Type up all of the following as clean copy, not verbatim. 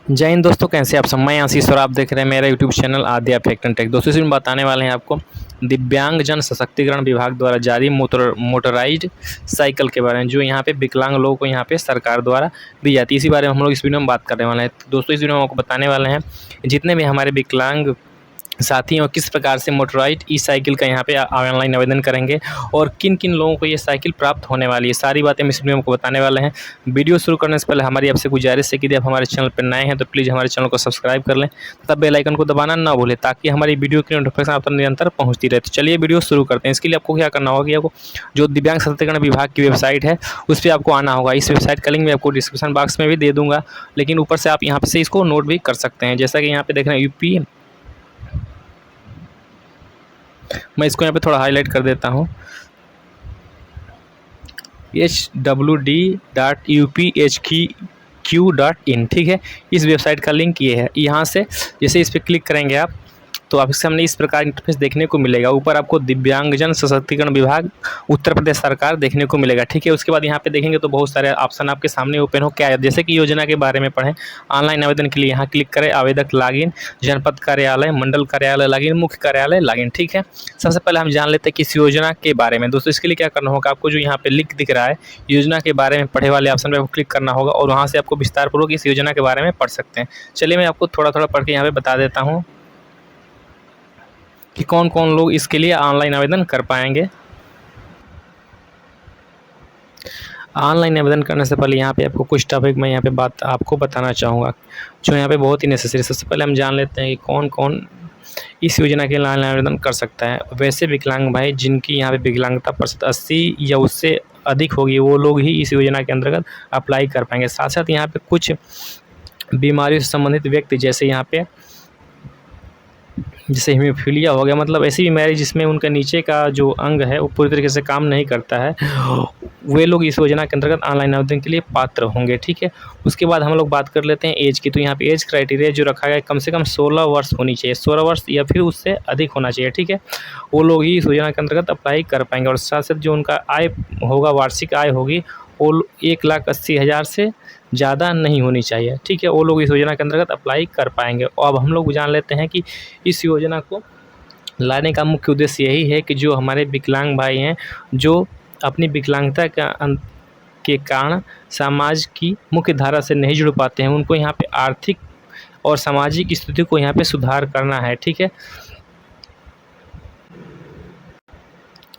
जय हिंद दोस्तों, कैसे आप सब। मैं आशीष और आप देख रहे हैं मेरा YouTube channel Aadya fact and tech. दोस्तों इसमें बताने वाले हैं आपको दिव्यांग जन सशक्तिकरण विभाग द्वारा जारी मोटराइज्ड साइकिल के बारे में, जो यहाँ पे विकलांग लोगों को यहाँ पे सरकार द्वारा दी जाती है। इसी बारे में हम लोग इस वीडियो में बात करने वाले हैं। दोस्तों इस वीडियो में आपको बताने वाले हैं जितने भी हमारे विकलांग साथी हैं किस प्रकार से मोटराइज्ड ई साइकिल का यहाँ पे ऑनलाइन आवेदन करेंगे और किन किन लोगों को ये साइकिल प्राप्त होने वाली है, सारी बातें हम इस वीडियो में आपको बताने वाले हैं। वीडियो शुरू करने से पहले हमारी आपसे गुजारिश है कि यदि आप हमारे चैनल पर नए हैं तो प्लीज़ हमारे चैनल को सब्सक्राइब कर लें तथा बेल आइकन को दबाना ना भूलें, ताकि हमारी वीडियो की नोटिफिकेशन आप तक निरंतर पहुँचती रहे। तो चलिए वीडियो शुरू करते हैं। इसके लिए आपको क्या करना होगा कि आपको जो दिव्यांग सशक्तिकरण विभाग की वेबसाइट है उस पर आपको आना होगा। इस वेबसाइट का लिंक मैं आपको डिस्क्रिप्शन बॉक्स में भी दे दूँगा, लेकिन ऊपर से आप यहाँ से इसको नोट भी कर सकते हैं। जैसा कि यहाँ पे देख रहे हैं यूपी, मैं इसको यहाँ पे थोड़ा हाईलाइट कर देता हूँ, hwd.upHQ.in, ठीक है। इस वेबसाइट का लिंक ये है। यहाँ से जैसे इस पर क्लिक करेंगे आप तो आपके सामने इस प्रकार इंटरफेस देखने को मिलेगा। ऊपर आपको दिव्यांगजन सशक्तिकरण विभाग उत्तर प्रदेश सरकार देखने को मिलेगा, ठीक है। उसके बाद यहाँ पे देखेंगे तो बहुत सारे ऑप्शन आपके सामने ओपन हो क्या है, जैसे कि योजना के बारे में पढ़ें। ऑनलाइन आवेदन के लिए यहाँ क्लिक करें, आवेदक लॉगिन, जनपद कार्यालय, मंडल कार्यालय लॉगिन, मुख्य कार्यालय लॉगिन, ठीक है। सबसे पहले हम जान लेते हैं कि इस योजना के बारे में। दोस्तों इसके लिए क्या करना होगा, आपको जो यहाँ पे लिंक दिख रहा है योजना के बारे में पढ़े वाले ऑप्शन पर क्लिक करना होगा और वहाँ से आपको विस्तारपूर्वक इस योजना के बारे में पढ़ सकते हैं। चलिए मैं आपको थोड़ा थोड़ा पढ़ के यहाँ पे बता देता हूँ कि कौन कौन लोग इसके लिए ऑनलाइन आवेदन कर पाएंगे। ऑनलाइन आवेदन करने से पहले यहाँ पे आपको कुछ टॉपिक मैं यहाँ पे बात आपको बताना चाहूँगा जो यहाँ पे बहुत ही नेसेसरी। सबसे पहले हम जान लेते हैं कि कौन कौन इस योजना के लिए ऑनलाइन आवेदन कर सकता है। वैसे विकलांग भाई जिनकी यहाँ पे विकलांगता प्रतिशत 80 या उससे अधिक होगी वो लोग ही इस योजना के अंतर्गत अप्लाई कर पाएंगे। साथ साथ यहाँ पे कुछ बीमारियों से संबंधित व्यक्ति, जैसे यहाँ पे जैसे हीमोफीलिया हो गया, मतलब ऐसी बीमारी जिसमें उनका नीचे का जो अंग है वो पूरी तरीके से काम नहीं करता है, वे लोग इस योजना के अंतर्गत ऑनलाइन आवेदन के लिए पात्र होंगे, ठीक है। उसके बाद हम लोग बात कर लेते हैं एज की। तो यहाँ पे एज क्राइटेरिया जो रखा गया है कम से कम 16 वर्ष होनी चाहिए, 16 वर्ष या फिर उससे अधिक होना चाहिए, ठीक है। वो लोग ही इस योजना के अंतर्गत अप्लाई कर पाएंगे। और साथ साथ जो उनका आय होगा, वार्षिक आय होगी, वो 1,80,000 से ज़्यादा नहीं होनी चाहिए, ठीक है। वो लोग इस योजना के अंतर्गत अप्लाई कर पाएंगे। और अब हम लोग जान लेते हैं कि इस योजना को लाने का मुख्य उद्देश्य यही है कि जो हमारे विकलांग भाई हैं जो अपनी विकलांगता के कारण समाज की मुख्य धारा से नहीं जुड़ पाते हैं, उनको यहाँ पे आर्थिक और सामाजिक स्थिति को यहाँ पे सुधार करना है, ठीक है।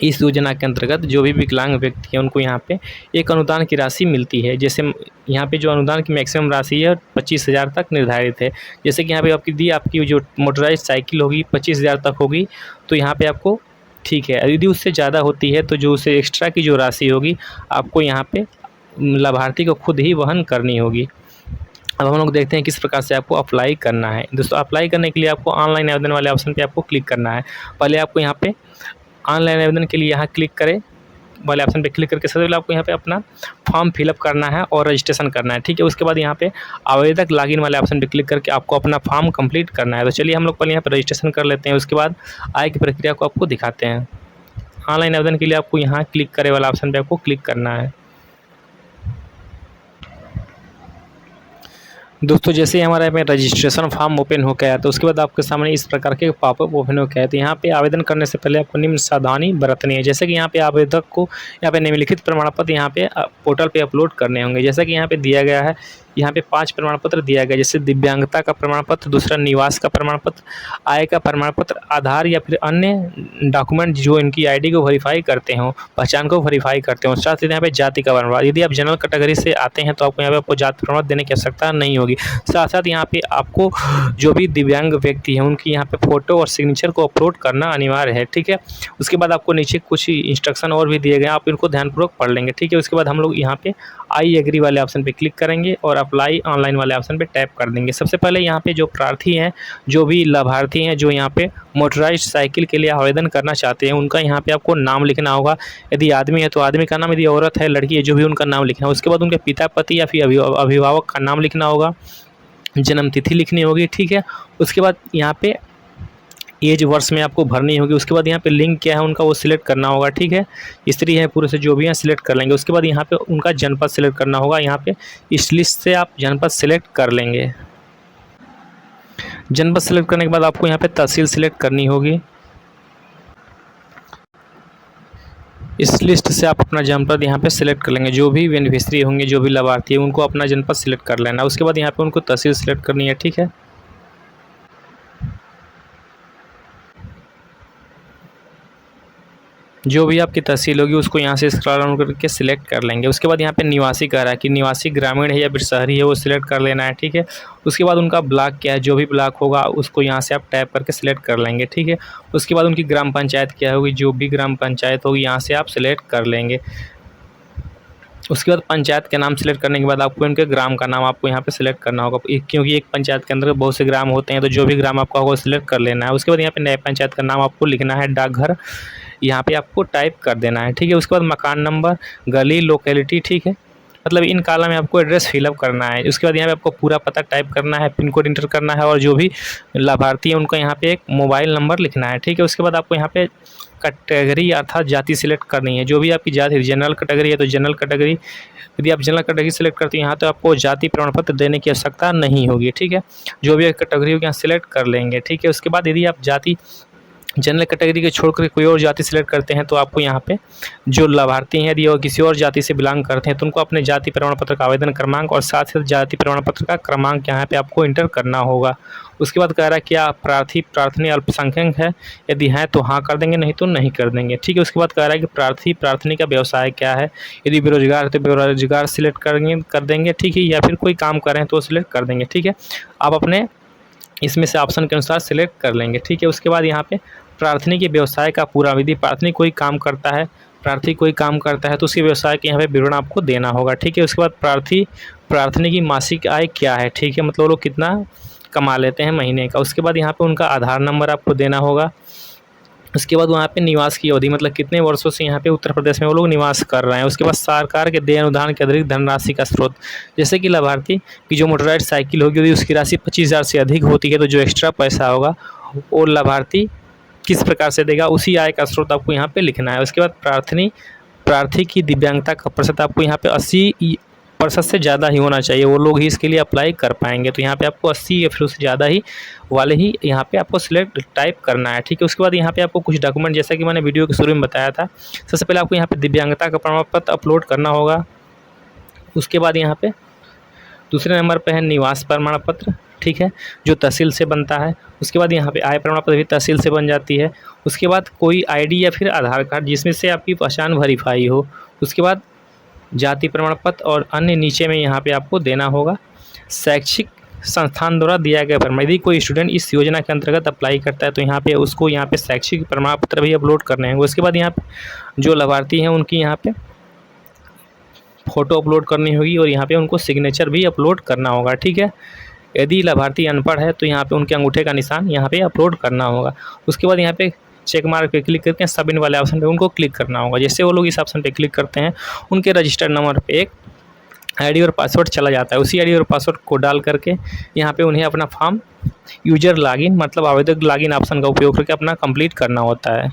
इस योजना के अंतर्गत जो भी विकलांग व्यक्ति हैं उनको यहाँ पे एक अनुदान की राशि मिलती है। जैसे यहाँ पे जो अनुदान की मैक्सिमम राशि है 25,000 तक निर्धारित है। जैसे कि यहाँ पे आपकी जो मोटराइज्ड साइकिल होगी 25,000 तक होगी तो यहाँ पे आपको ठीक है। यदि उससे ज़्यादा होती है तो जो उससे एक्स्ट्रा की जो राशि होगी आपको यहाँ पे लाभार्थी को खुद ही वहन करनी होगी। अब हम लोग देखते हैं किस प्रकार से आपको अप्लाई करना है। दोस्तों अप्लाई करने के लिए आपको ऑनलाइन आवेदन वाले ऑप्शन पे आपको क्लिक करना है। पहले आपको यहाँ पे ऑनलाइन आवेदन के लिए यहाँ क्लिक करें वाले ऑप्शन पे क्लिक करके सबसे पहले आपको यहाँ पे अपना फॉर्म फिलअप करना है और रजिस्ट्रेशन करना है, ठीक है। उसके बाद यहाँ पे आवेदक लॉगिन वाले ऑप्शन पे क्लिक करके आपको अपना फॉर्म कंप्लीट करना है। तो चलिए हम लोग पहले यहाँ पे रजिस्ट्रेशन कर लेते हैं, उसके बाद आय की प्रक्रिया को आपको दिखाते हैं। ऑनलाइन आवेदन के लिए आपको यहाँ क्लिक करे वाला ऑप्शन पर आपको क्लिक करना है। दोस्तों जैसे ही हमारे में रजिस्ट्रेशन फॉर्म ओपन हो गया है तो उसके बाद आपके सामने इस प्रकार के पॉपअप ओपन हो गया है। तो यहाँ पे आवेदन करने से पहले आपको निम्न सावधानी बरतनी है। जैसे कि यहाँ पे आवेदक को यहाँ पे निम्नलिखित प्रमाण पत्र यहाँ पे पोर्टल पे अपलोड करने होंगे। जैसा कि यहाँ पे दिया गया है, यहाँ पे 5 प्रमाण पत्र दिया गया, जैसे दिव्यांगता का प्रमाण पत्र, दूसरा निवास का प्रमाण पत्र, आय का प्रमाण पत्र, आधार या फिर अन्य डॉक्यूमेंट जो इनकी आईडी को वेरीफाई करते हों, पहचान को वेरीफाई करते हों। साथ ही यहाँ पे जाति का प्रमाण पत्र, यदि आप जनरल कैटेगरी से आते हैं तो आपको यहाँ पे आपको जाति प्रमाण देने की आवश्यकता नहीं होगी। साथ साथ यहाँ पे आपको जो भी दिव्यांग व्यक्ति हैं उनकी यहाँ पे फ़ोटो और सिग्नेचर को अपलोड करना अनिवार्य है, ठीक है। उसके बाद आपको नीचे कुछ इंस्ट्रक्शन और भी दिए गए हैं, आप इनको ध्यानपूर्वक पढ़ लेंगे, ठीक है। उसके बाद हम लोग यहाँ पे आई एग्री वाले ऑप्शन पे क्लिक करेंगे और अप्लाई ऑनलाइन वाले ऑप्शन पे टैप कर देंगे। सबसे पहले यहाँ पे जो प्रार्थी हैं, जो भी लाभार्थी हैं जो यहाँ पे मोटराइज्ड साइकिल के लिए आवेदन करना चाहते हैं, उनका यहाँ पे आपको नाम लिखना होगा। यदि आदमी है तो आदमी का नाम, यदि औरत है लड़की है जो भी उनका नाम लिखना है। उसके बाद उनके पिता, पति या फिर अभिभावक का नाम लिखना होगा, जन्म तिथि लिखनी होगी, ठीक है। उसके बाद यहाँ पे एज वर्ष में आपको भरनी होगी। उसके बाद यहाँ पे लिंग क्या है उनका वो सिलेक्ट करना होगा, ठीक है। स्त्री है पुरुष से जो भी हैं सिलेक्ट कर लेंगे। उसके बाद यहाँ पे उनका जनपद सिलेक्ट करना होगा। यहाँ पे इस लिस्ट से आप जनपद सिलेक्ट कर लेंगे। जनपद सेलेक्ट करने के बाद आपको यहाँ पे तहसील सेलेक्ट करनी होगी। इस लिस्ट से आप अपना जनपद यहाँ पे सिलेक्ट कर लेंगे। जो भी बेनिफिशियरी होंगे, जो भी लाभार्थी है, उनको अपना जनपद सिलेक्ट कर लेना। उसके बाद यहाँ पे उनको तहसील सेलेक्ट करनी है, ठीक है। जो भी आपकी तहसील होगी उसको यहाँ से स्क्रॉल डाउन करके सिलेक्ट कर लेंगे। उसके बाद यहाँ पे निवासी कह रहा है कि निवासी ग्रामीण है या फिर शहरी है, वो सिलेक्ट कर लेना है, ठीक है। उसके बाद उनका ब्लॉक क्या है, जो भी ब्लॉक होगा उसको यहाँ से आप टैप करके सिलेक्ट कर लेंगे, ठीक है। उसके बाद उनकी ग्राम पंचायत क्या होगी, जो भी ग्राम पंचायत होगी यहाँ से आप सिलेक्ट कर लेंगे। उसके बाद पंचायत के नाम सेलेक्ट करने के बाद आपको इनके ग्राम का नाम आपको यहाँ पे सिलेक्ट करना होगा, क्योंकि एक पंचायत के अंदर बहुत से ग्राम होते हैं, तो जो भी ग्राम आपका होगा सिलेक्ट कर लेना है। उसके बाद यहाँ पे नए पंचायत का नाम आपको लिखना है, डाकघर यहाँ पे आपको टाइप कर देना है, ठीक है। उसके बाद मकान नंबर, गली, लोकेलिटी, ठीक है, मतलब इन कॉलम में आपको एड्रेस फिलअप करना है। उसके बाद यहाँ पे आपको पूरा पता टाइप करना है, पिन कोड इंटर करना है, और जो भी लाभार्थी है उनका यहाँ पे एक मोबाइल नंबर लिखना है, ठीक है। उसके बाद आपको यहाँ पे कैटेगरी अर्थात जाति सिलेक्ट करनी है। जो भी आपकी जाति जनरल कैटेगरी है तो जनरल कैटेगरी, यदि आप जनरल कैटेगरी सेलेक्ट करते हैं यहाँ तो आपको जाति प्रमाण पत्र देने की आवश्यकता नहीं होगी, ठीक है। जो भी कैटेगरी होगी यहाँ सिलेक्ट कर लेंगे, ठीक है। उसके बाद यदि आप जाति जनरल कैटेगरी के छोड़कर कोई और जाति सिलेक्ट करते हैं तो आपको यहाँ पे जो लाभार्थी हैं यदि वो किसी और जाति से बिलोंग करते हैं तो उनको अपने जाति प्रमाण पत्र का आवेदन क्रमांक और साथ ही जाति प्रमाण पत्र का क्रमांक यहाँ पे आपको इंटर करना होगा। उसके बाद कह रहा है कि आप प्रार्थनी अल्पसंख्यक है, यदि हैं तो हाँ कर देंगे, नहीं तो नहीं कर देंगे, ठीक है। उसके बाद कह रहा है कि प्रार्थनी का व्यवसाय क्या है, यदि बेरोजगार है तो बेरोजगार सिलेक्ट कर देंगे, ठीक है, या फिर कोई काम कर रहे हैं तो सिलेक्ट कर देंगे, ठीक है। आप अपने इसमें से ऑप्शन के अनुसार सिलेक्ट कर लेंगे, ठीक है। उसके बाद यहाँ पे प्रार्थनी के व्यवसाय का पूरा विधि, प्रार्थनी कोई काम करता है, प्रार्थी कोई काम करता है तो उसके व्यवसाय के यहाँ पे विवरण आपको देना होगा, ठीक है। उसके बाद प्रार्थनी की मासिक आय क्या है, ठीक है, मतलब वो लोग कितना कमा लेते हैं महीने का। उसके बाद यहाँ पे उनका आधार नंबर आपको देना होगा। उसके बाद वहाँ पे निवास की अवधि, मतलब कितने वर्षों से यहाँ पे उत्तर प्रदेश में वो लोग निवास कर रहे हैं। उसके बाद सरकार के देय अनुदान के अतिरिक्त धनराशि का स्रोत, जैसे कि लाभार्थी की जो मोटराइज साइकिल होगी यदि उसकी राशि 25,000 से अधिक होती है तो जो एक्स्ट्रा पैसा होगा वो लाभार्थी किस प्रकार से देगा, उसी आय का स्रोत आपको यहाँ पे लिखना है। उसके बाद प्रार्थी की दिव्यांगता का प्रतिशत आपको यहाँ पे 80% से ज़्यादा ही होना चाहिए, वो लोग ही इसके लिए अप्लाई कर पाएंगे। तो यहाँ पे आपको 80 या फिर उससे ज़्यादा ही वाले ही यहाँ पे आपको सिलेक्ट टाइप करना है, ठीक है। उसके बाद यहाँ पे आपको कुछ डॉक्यूमेंट, जैसा कि मैंने वीडियो के शुरू में बताया था, सबसे पहले आपको यहाँ पे दिव्यांगता का प्रमाण पत्र अपलोड करना होगा। उसके बाद यहाँ पे दूसरे नंबर पे है निवास प्रमाण पत्र, ठीक है, जो तहसील से बनता है। उसके बाद यहाँ पे आय प्रमाण पत्र भी तहसील से बन जाती है। उसके बाद कोई आईडी या फिर आधार कार्ड जिसमें से आपकी पहचान वेरीफाई हो। उसके बाद जाति प्रमाण पत्र और अन्य नीचे में यहाँ पे आपको देना होगा शैक्षिक संस्थान द्वारा दिया गया प्रमाण। यदि कोई स्टूडेंट इस योजना के अंतर्गत अप्लाई करता है तो यहाँ पे उसको यहाँ पे शैक्षिक प्रमाण पत्र भी अपलोड करने हैं। उसके बाद यहाँ पे जो लाभार्थी हैं उनकी यहाँ पे फ़ोटो अपलोड करनी होगी और यहाँ पे उनको सिग्नेचर भी अपलोड करना होगा, ठीक है। यदि लाभार्थी अनपढ़ है तो यहाँ पे उनके अंगूठे का निशान यहाँ पे अपलोड करना होगा। उसके बाद यहाँ पे चेक मार्क पे क्लिक करके सबमिट वाले ऑप्शन पे उनको क्लिक करना होगा। जैसे वो लोग इस ऑप्शन पे क्लिक करते हैं उनके रजिस्टर्ड नंबर पे एक आईडी और पासवर्ड चला जाता है। उसी आईडी और पासवर्ड को डाल करके यहाँ पे उन्हें अपना फॉर्म यूजर लॉगिन, मतलब आवेदक लॉगिन ऑप्शन का उपयोग करके अपना कंप्लीट करना होता है।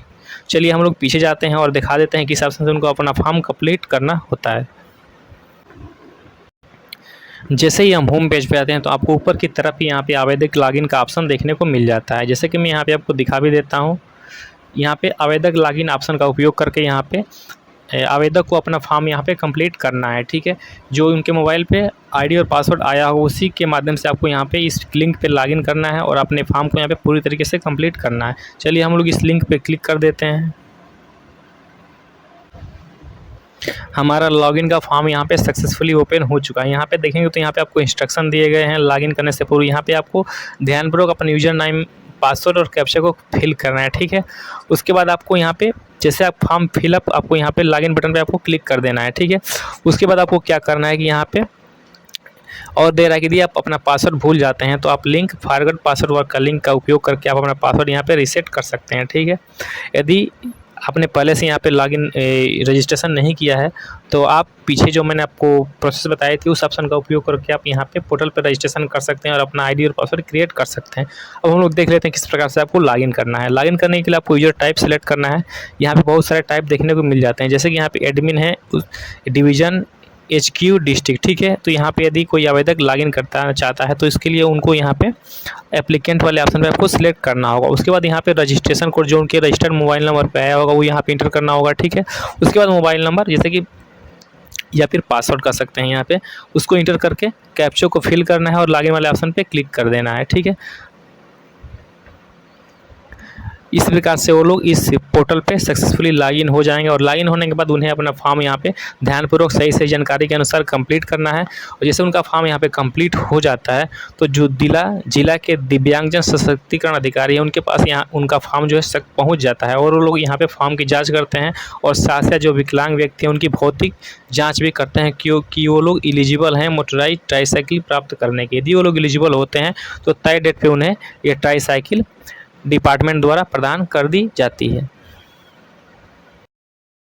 चलिए हम लोग पीछे जाते हैं और दिखा देते हैं किस ऑप्शन से उनको अपना फॉर्म कंप्लीट करना होता है। जैसे ही हम होम पेज पे आते हैं तो आपको ऊपर की तरफ ही यहाँ पे आवेदक लॉगिन का ऑप्शन देखने को मिल जाता है। जैसे कि मैं यहाँ पे आपको दिखा भी देता हूँ, यहाँ पे आवेदक लॉगिन ऑप्शन का उपयोग करके यहाँ पे आवेदक को अपना फॉर्म यहाँ पे कंप्लीट करना है, ठीक है। जो उनके मोबाइल पे आईडी और पासवर्ड आया हो उसी के माध्यम से आपको यहाँ पे इस लिंक पे लॉगिन करना है और अपने फॉर्म को यहाँ पे पूरी तरीके से कंप्लीट करना है। चलिए हम लोग इस लिंक पे क्लिक कर देते हैं। हमारा लॉगिन का फॉर्म यहाँ पे सक्सेसफुली ओपन हो चुका है। यहाँ पे देखेंगे तो यहाँ पे आपको इंस्ट्रक्शन दिए गए हैं लॉगिन करने से पूर्व। यहाँ पे आपको ध्यानपूर्वक अपना यूजर नेम, पासवर्ड और कैप्चा को फिल करना है, ठीक है। उसके बाद आपको यहाँ पे जैसे आप फॉर्म फिलअप, आपको यहाँ पे लॉगिन बटन पे आपको क्लिक कर देना है, ठीक है। उसके बाद आपको क्या करना है कि यहाँ पे और दे रहा है कि यदि आप अपना पासवर्ड भूल जाते हैं तो आप लिंक फॉरगॉट पासवर्ड वर्क का लिंक का उपयोग करके आप अपना पासवर्ड यहाँ पे रीसेट कर सकते हैं, ठीक है। यदि आपने पहले से यहाँ पे लॉगिन रजिस्ट्रेशन नहीं किया है तो आप पीछे जो मैंने आपको प्रोसेस बताई थी उस ऑप्शन का उपयोग करके आप यहाँ पे पोर्टल पर रजिस्ट्रेशन कर सकते हैं और अपना आईडी और पासवर्ड क्रिएट कर सकते हैं। अब हम लोग देख लेते हैं किस प्रकार से आपको लॉगिन करना है। लॉगिन करने के लिए आपको यूजर टाइप सेलेक्ट करना है। यहाँ पे बहुत सारे टाइप देखने को मिल जाते हैं, जैसे कि यहाँ पे एडमिन है, डिवीज़न, HQ डिस्ट्रिक्ट, ठीक है। तो यहाँ पे यदि कोई आवेदक लॉगिन करता चाहता है तो इसके लिए उनको यहाँ पे एप्लीकेंट वाले ऑप्शन पे आपको सिलेक्ट करना होगा। उसके बाद यहाँ पे रजिस्ट्रेशन कोड जो उनके रजिस्टर्ड मोबाइल नंबर पे आया होगा वो यहाँ पे इंटर करना होगा, ठीक है। उसके बाद मोबाइल नंबर जैसे कि या फिर पासवर्ड कर सकते हैं यहाँ पे, उसको इंटर करके कैप्चा को फिल करना है और लॉगिन वाले ऑप्शन पे क्लिक कर देना है, ठीक है। इस प्रकार से वो लोग इस पोर्टल पे सक्सेसफुली लॉगिन हो जाएंगे और लॉगिन होने के बाद उन्हें अपना फॉर्म यहाँ पे ध्यानपूर्वक सही जानकारी के अनुसार कंप्लीट करना है। और जैसे उनका फॉर्म यहाँ पे कंप्लीट हो जाता है तो जो जिला के दिव्यांगजन सशक्तिकरण अधिकारी है उनके पास यहाँ उनका फॉर्म जो है पहुँच जाता है और वो लोग यहाँ पे फॉर्म की जाँच करते हैं और साथ ही जो विकलांग व्यक्ति हैं उनकी भौतिक जाँच भी करते हैं कि वो लोग एलिजिबल हैं मोटराइज ट्राईसाइकिल प्राप्त करने के। यदि वो लोग एलिजिबल होते हैं तो तय डेट पे उन्हें ये ट्राईसाइकिल डिपार्टमेंट द्वारा प्रदान कर दी जाती है।